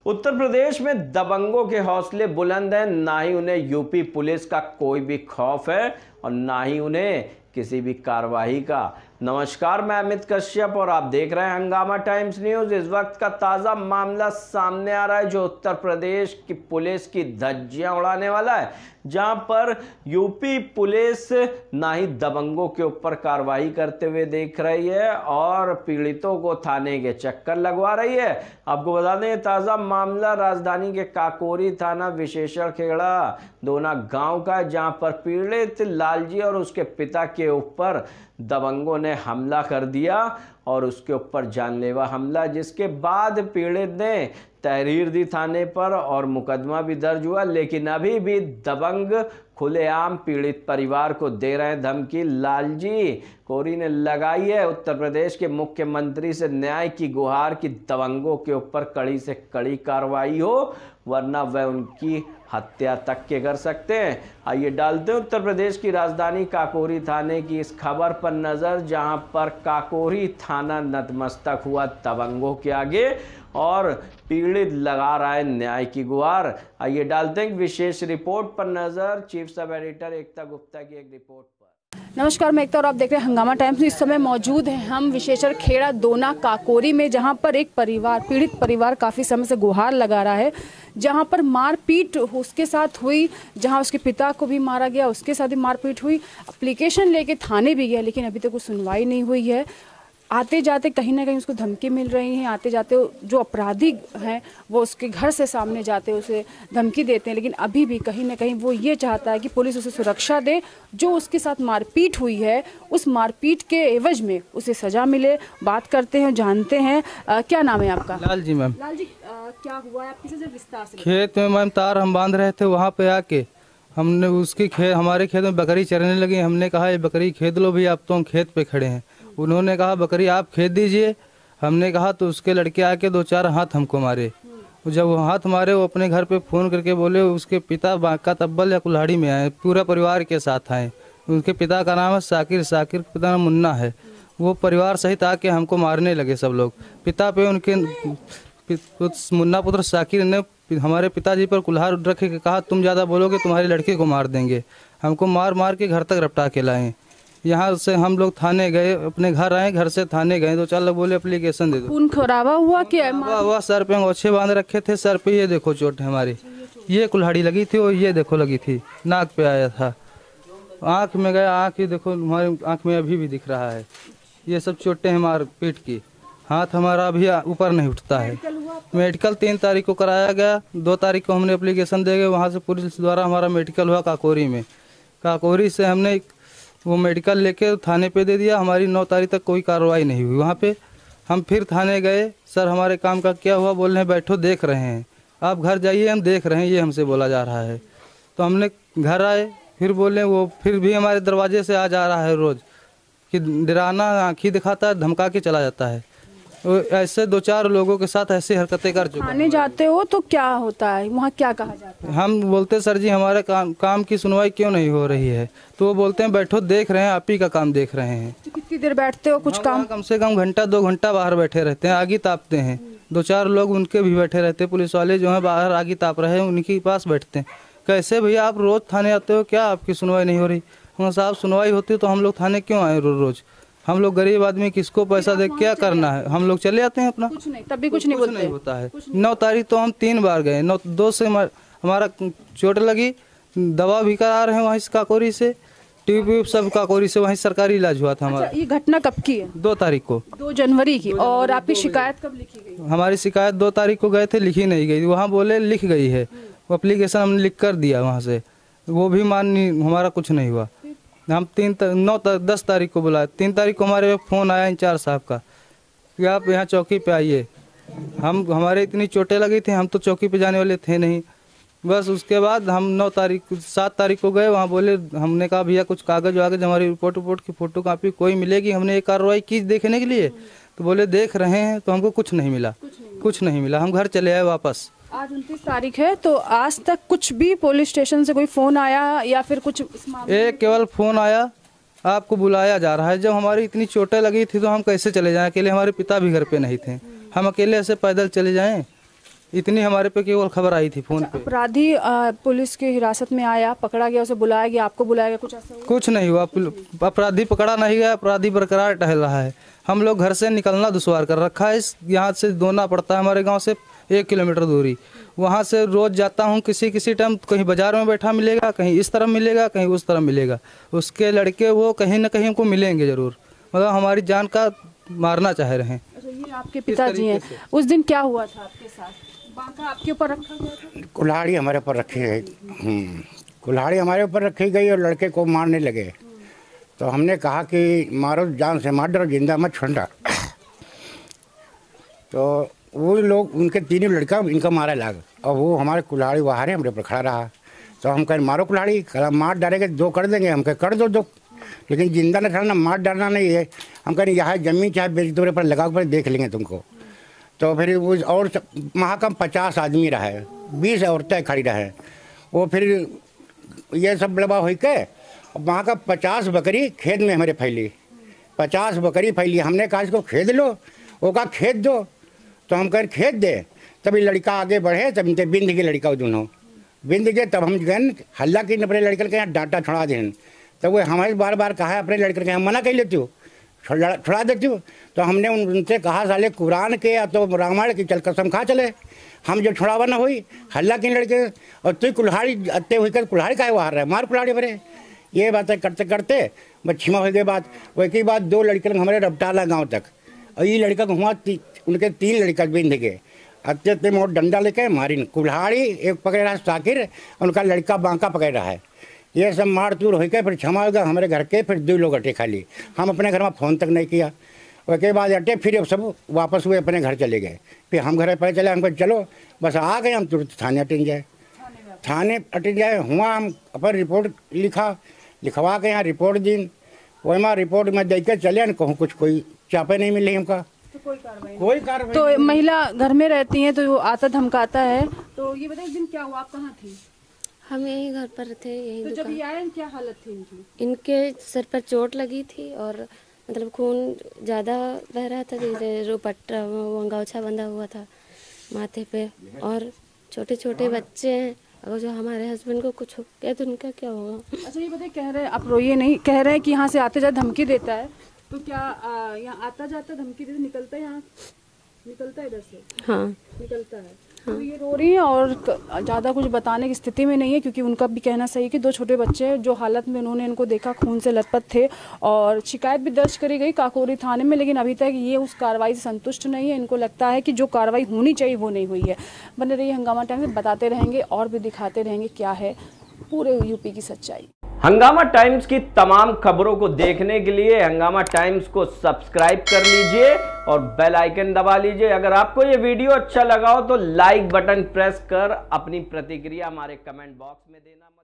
उत्तर प्रदेश में दबंगों के हौसले बुलंद हैं। ना ही उन्हें यूपी पुलिस का कोई भी खौफ है और ना ही उन्हें किसी भी कार्रवाई का। नमस्कार, मैं अमित कश्यप और आप देख रहे हैं हंगामा टाइम्स न्यूज। इस वक्त का ताज़ा मामला सामने आ रहा है जो उत्तर प्रदेश की पुलिस की धज्जियां उड़ाने वाला है, जहां पर यूपी पुलिस ना ही दबंगों के ऊपर कार्रवाई करते हुए देख रही है और पीड़ितों को थाने के चक्कर लगवा रही है। आपको बता दें, ताज़ा मामला राजधानी के काकोरी थाना विशेषण खेड़ा दोना गांव का, जहां पर पीड़ित लालजी और उसके पिता के ऊपर दबंगों ने हमला कर दिया और उसके ऊपर जानलेवा हमला, जिसके बाद पीड़ित ने तहरीर दी थाने पर और मुकदमा भी दर्ज हुआ। लेकिन अभी भी दबंग खुलेआम पीड़ित परिवार को दे रहे हैं धमकी। लालजी कोरी ने लगाई है उत्तर प्रदेश के मुख्यमंत्री से न्याय की गुहार कि दबंगों के ऊपर कड़ी से कड़ी कार्रवाई हो, वरना वह उनकी हत्या तक के कर सकते हैं। आइए डालते हैं उत्तर प्रदेश की राजधानी काकोरी थाने की इस खबर पर नजर, जहां पर काकोरी थाना नतमस्तक हुआ दबंगों के आगे और पीड़ित लगा रहा है न्याय की गुहार। आइए डालते हैं विशेष रिपोर्ट पर नजर, चीफ सब एडिटर एकता गुप्ता की एक रिपोर्ट पर। नमस्कार, मैं एकता और आप देख रहे हैं हंगामा टाइम्स। इस समय मौजूद हैं हम विशेषण खेड़ा दोना काकोरी में, जहां पर एक परिवार, पीड़ित परिवार काफ़ी समय से गुहार लगा रहा है, जहां पर मारपीट उसके साथ हुई, जहां उसके पिता को भी मारा गया, उसके साथ भी मारपीट हुई। एप्लीकेशन लेके थाने भी गया लेकिन अभी तक कोई सुनवाई नहीं हुई है। आते जाते कहीं ना कहीं उसको धमकी मिल रही हैं, आते जाते जो अपराधी हैं वो उसके घर से सामने जाते उसे धमकी देते हैं, लेकिन अभी भी कहीं ना कहीं वो ये चाहता है कि पुलिस उसे सुरक्षा दे। जो उसके साथ मारपीट हुई है उस मारपीट के एवज में उसे सज़ा मिले। बात करते हैं, जानते हैं। क्या नाम है आपका? लाल जी मैम। लाल जी, क्या हुआ है? आप किसी से विस्तार से? खेत में मैम तार हम बांध रहे थे, वहाँ पे आके हमने उसकी हमारे खेत में बकरी चरने लगी। हमने कहा ये बकरी खेद लो भी, आप तो हम खेत पे खड़े हैं। उन्होंने कहा बकरी आप खेद दीजिए। हमने कहा तो उसके लड़के आके 2-4 हाथ हमको मारे। जब वो हाथ मारे, वो अपने घर पे फ़ोन करके बोले उसके पिता बांका तब्बल या कुल्हाड़ी में आए, पूरा परिवार के साथ आए। उनके पिता का नाम है साकिर, साकिर के पिता नाम मुन्ना है। वो परिवार सहित आके हमको मारने लगे सब लोग। पिता पे उनके मुन्ना पुत्र साकिर ने हमारे पिताजी पर कुल्हाड़ रख के कहा तुम ज़्यादा बोलोगे तुम्हारे लड़के को मार देंगे। हमको मार मार के घर तक रपटा के लाए। यहाँ से हम लोग थाने गए, अपने घर आए, घर से थाने गए, 2-4 लोग बोले एप्लीकेशन दे दो। खून खराबा हुआ कि हुआ सर पे अंगोछे बांध रखे थे, सर पे ये देखो चोट है हमारी, ये कुल्हाड़ी लगी थी और ये देखो लगी थी, नाक पे आया था, आँख में गया, आँख ही देखो हमारी आँख में अभी भी दिख रहा है। ये सब चोटें हमारे पीठ की। हाथ हमारा अभी ऊपर नहीं उठता है। मेडिकल 3 तारीख को कराया गया, 2 तारीख को हमने एप्लीकेशन दे गए। वहाँ से पुलिस द्वारा हमारा मेडिकल हुआ काकोरी में। काकोरी से हमने वो मेडिकल लेके थाने पे दे दिया। हमारी 9 तारीख तक कोई कार्रवाई नहीं हुई। वहाँ पे हम फिर थाने गए, सर हमारे काम का क्या हुआ? बोल रहे हैं बैठो देख रहे हैं, आप घर जाइए हम देख रहे हैं, ये हमसे बोला जा रहा है। तो हमने घर आए, फिर बोले वो फिर भी हमारे दरवाजे से आ जा रहा है रोज़ कि डराना, आँखी दिखाता है, धमका के चला जाता है। ऐसे 2-4 लोगों के साथ ऐसी हरकतें कर चुका। थाने जाते हो तो क्या होता है वहाँ, क्या कहा जाता है? हम बोलते सर जी हमारे काम की सुनवाई क्यों नहीं हो रही है? तो वो बोलते हैं बैठो देख रहे हैं, आप ही का काम देख रहे हैं। तो कितनी देर बैठते हो? कुछ काम? कम से कम घंटा 2 घंटा बाहर बैठे रहते हैं, आगी तापते हैं। 2-4 लोग उनके भी बैठे रहते हैं, पुलिस वाले जो हैं बाहर आगी ताप रहे हैं उनके पास बैठते हैं। कैसे भैया आप रोज़ थाने आते हो, क्या आपकी सुनवाई नहीं हो रही? हम साहब सुनवाई होती तो हम लोग थाने क्यों आए रोज़? हम लोग गरीब आदमी, किसको पैसा दे क्या करना है? हम लोग चले आते हैं अपना, कुछ नहीं, तब भी कुछ नहीं बोलते। नहीं होता है। 9 तारीख तो हम 3 बार गए, 9-2 से हमारा चोट लगी, दवा भी करा रहे हैं वहीं से काकोरी से, ट्यूब सब काकोरी से, वहीं सरकारी इलाज हुआ था हमारा। अच्छा, ये घटना कब की है? 2 तारीख को, 2 जनवरी की। और आपकी शिकायत कब लिखी गई? हमारी शिकायत 2 तारीख को गए थे, लिखी नहीं गई। वहाँ बोले लिख गई है, वो एप्लीकेशन हमने लिख कर दिया वहाँ से, वो भी हमारा कुछ नहीं हुआ। हम 10 तारीख को बुलाए, 3 तारीख को हमारे फ़ोन आया इंचार्ज साहब का कि आप यहाँ चौकी पे आइए। हमारे इतनी चोटें लगी थी, हम तो चौकी पे जाने वाले थे नहीं। बस उसके बाद हम 7 तारीख को गए, वहाँ बोले, हमने कहा भैया कुछ कागज़ वागज हमारी रिपोर्ट की फ़ोटो कापी कोई मिलेगी? हमने एक कार्रवाई की देखने के लिए, तो बोले देख रहे हैं, तो हमको कुछ नहीं मिला, कुछ नहीं मिला। हम घर चले आए वापस। आज 29 तारीख है, तो आज तक कुछ भी पुलिस स्टेशन से कोई फ़ोन आया या फिर कुछ? एक केवल फ़ोन आया, आपको बुलाया जा रहा है। जब हमारी इतनी चोटें लगी थी तो हम कैसे चले जाएं? अकेले हमारे पिता भी घर पे नहीं थे, हम अकेले ऐसे पैदल चले जाएं? इतनी हमारे पे केवल खबर आई थी फोन पे। अपराधी पुलिस की हिरासत में आया, पकड़ा गया, उसे बुलाया गया, आपको बुलाया गया, कुछ ऐसा हुआ? कुछ नहीं हुआ, अपराधी पकड़ा नहीं गया, अपराधी बरकरार टहल रहा है। हम लोग घर से निकलना दुश्वार कर रखा है। यहाँ से दोना पड़ता है हमारे गांव से 1 किलोमीटर दूरी। वहाँ से रोज जाता हूँ, किसी टाइम कहीं बाजार में बैठा मिलेगा, कहीं इस तरफ मिलेगा, कहीं उस तरफ मिलेगा। उसके लड़के वो कहीं ना कहीं हमको मिलेंगे जरूर, मतलब हमारी जान का मारना चाह रहे हैं। अच्छा, ये आपके पिताजी हैं। उस दिन क्या हुआ था आपके साथ? बांका आपके ऊपर रखा गया था? कुल्हाड़ी हमारे ऊपर रखी गई। कुल्हाड़ी हमारे ऊपर रखी गई और लड़के को मारने लगे। तो हमने कहा कि मारो, जान से मार डरो, जिंदा मत छोड़ना। तो वो लोग, उनके तीनों लड़का इनका मारा लग, और वो हमारे कुल्हाड़ी बाहर हमारे ऊपर खड़ा रहा। तो हम कहें मारो कुल्हाड़ी, कहा मार डालेंगे 2 कर देंगे। हम कहे कर दो 2, लेकिन जिंदा न छोड़ना, मार डालना नहीं है। हम कहें यहाँ जमीन चाहे बेच दो पर लगा कर देख लेंगे तुमको। तो फिर वो और वहाँ का 50 आदमी रहे, 20 औरतें खड़ी रहे। वो फिर ये सब बड़बा हो के वहाँ का 50 बकरी खेत में हमारे फैली, 50 बकरी फैली। हमने कहा इसको खेद लो, वो कहा खेद दो। तो हम कह खेद दे। तभी लड़का आगे बढ़े, तब इनके बिंद के लड़का दोनों बिंद गए। तब हम गए हल्ला की अपने लड़के के यहाँ डांटा छुड़ा दें। तब वो हमारे बार बार कहा अपने लड़के के, हम मना कर लेती हूँ, छुड़ा देती हूँ। तो हमने उनसे कहा साले कुरान के या तो रामायण की चल कसम खा चले, हम जो छुड़ावा ना हुई हल्ला की लड़के, और तू कुल्हाड़ी अत्ते हुई कर कुल्हाड़ी का बाहर रहे, मार कुल्हाड़ी भरे। ये बातें करते करते मच्छीमा हो गई बात। वही बात 2 लड़के हमारे रपटाला गाँव तक, और ये लड़का हुआ उनके 3 लड़का बिंद गए। अत्ते मोट डंडा लेके मारी कुल्हाड़ी, एक पकड़ रहा है साकिर, उनका लड़का बांका पकड़ रहा है। ये सब मार चूर हो गए। फिर क्षमा होगा हमारे घर के, फिर 2 लोग अटे खाली। हम अपने घर में फ़ोन तक नहीं किया। उसके बाद अटे फिर सब वापस हुए, अपने घर चले गए। फिर हम घर पर चले, हमको चलो बस आ गए, हम तुरंत थाने अटेंड जाए। थाने अटेंड जाए हुआ, हम अपन रिपोर्ट लिखवा के यहाँ रिपोर्ट दी। वही में रिपोर्ट में देख के चले न, कहूँ कुछ कोई चापे नहीं मिले हमका, तो कोई कार्रवाई। तो महिला घर में रहती हैं तो आता धमकाता है। तो ये बताइए, दिन क्या हुआ, आप कहाँ थी? हम यही घर पर थे, यही तो जब दुकान। ये आए क्या हालत थी इनकी? इनके सर पर चोट लगी थी और मतलब खून ज़्यादा बह रहा था, जैसे रुपट्टा गौछा बंधा हुआ था माथे पे, और छोटे छोटे बच्चे हैं। अगर जो हमारे हस्बैंड को कुछ हो गया तो उनका क्या होगा? अच्छा, ये बताइए, कह रहे हैं आप रोइए नहीं, कह रहे हैं कि यहाँ से आते जाते धमकी देता है, तो क्या यहाँ आता जाता धमकी देते, निकलता है यहाँ, निकलता है इधर से? हाँ, निकलता है। तो ये रो रही है और ज़्यादा कुछ बताने की स्थिति में नहीं है, क्योंकि उनका भी कहना सही है कि 2 छोटे बच्चे हैं जो हालत में उन्होंने इनको देखा खून से लथपथ थे, और शिकायत भी दर्ज करी गई काकोरी थाने में, लेकिन अभी तक ये उस कार्रवाई से संतुष्ट नहीं है। इनको लगता है कि जो कार्रवाई होनी चाहिए वो नहीं हुई है। बने रहिए हंगामा टाइम्स में, बताते रहेंगे और भी दिखाते रहेंगे क्या है पूरे यूपी की सच्चाई। हंगामा टाइम्स की तमाम खबरों को देखने के लिए हंगामा टाइम्स को सब्सक्राइब कर लीजिए और बेल आइकन दबा लीजिए। अगर आपको ये वीडियो अच्छा लगा हो तो लाइक बटन प्रेस कर अपनी प्रतिक्रिया हमारे कमेंट बॉक्स में देना मत